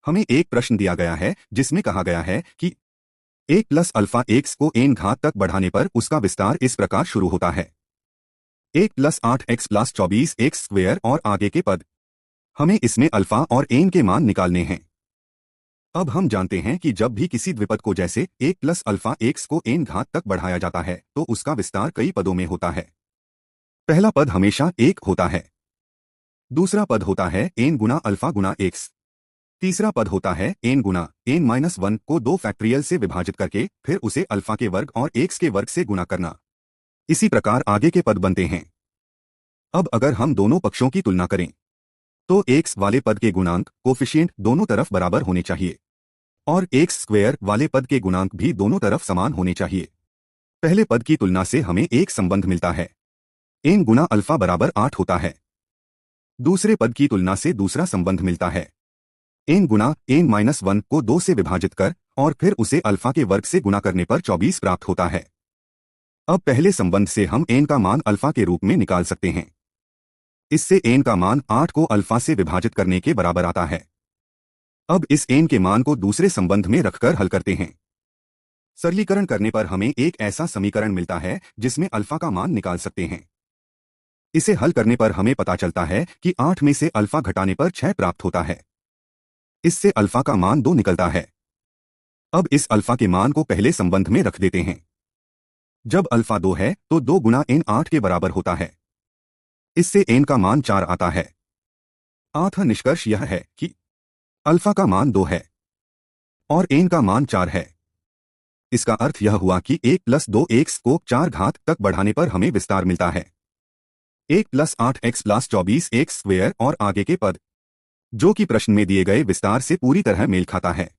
हमें एक प्रश्न दिया गया है जिसमें कहा गया है कि 1 प्लस अल्फा एक्स को n घात तक बढ़ाने पर उसका विस्तार इस प्रकार शुरू होता है। 1 plus 8x plus 24x square और आगे के पद। हमें इसमें अल्फा और n के मान निकालने हैं। अब हम जानते हैं कि जब भी किसी द्विपद को जैसे 1 प्लस अल्फा एक्स को n घात तक बढ़ाया जाता है तो उसका विस्तार कई पदों में होता है। पहला पद हमेशा 1 होता है। दूसरा पद होता है n गुना अल्फा गुना एक्स। तीसरा पद होता है n गुना n-1 को 2 फैक्टरियल से विभाजित करके फिर उसे अल्फा के वर्ग और x के वर्ग से गुना करना। इसी प्रकार आगे के पद बनते हैं। अब अगर हम दोनों पक्षों की तुलना करें तो x वाले पद के गुणांक कोफिशिएंट दोनों तरफ बराबर होने चाहिए और x स्क्वेयर वाले पद के गुणांक भी दोनों तरफ समान होने चाहिए। पहले पद की तुलना से हमें एक संबंध मिलता है, n गुना अल्फा बराबर 8 होता है। दूसरे पद की तुलना से दूसरा संबंध मिलता है, n गुना n-1 को 2 से विभाजित कर और फिर उसे अल्फा के वर्ग से गुना करने पर 24 प्राप्त होता है। अब पहले संबंध से हम n का मान अल्फा के रूप में निकाल सकते हैं। इससे n का मान 8 को अल्फा से विभाजित करने के बराबर आता है। अब इस n के मान को दूसरे संबंध में रखकर हल करते हैं। सरलीकरण करने पर हमें एक ऐसा समीकरण मिलता है जिसमें अल्फा का मान निकाल सकते हैं। इसे हल करने पर हमें पता चलता है कि 8 में से अल्फा घटाने पर 6 प्राप्त होता है। इससे अल्फा का मान 2 निकलता है। अब इस अल्फा के मान को पहले संबंध में रख देते हैं। जब अल्फा 2 है तो 2 गुना n 8 के बराबर होता है। इससे n का मान 4 आता है। आठवां निष्कर्ष यह है कि अल्फा का मान 2 है और n का मान 4 है। इसका अर्थ यह हुआ कि 1 प्लस 2x को 4 घात तक बढ़ाने पर हमें विस्तार मिलता है। 1 plus 8x plus 24x square और आगे के पद, जो कि प्रश्न में दिए गए विस्तार से पूरी तरह मेल खाता है।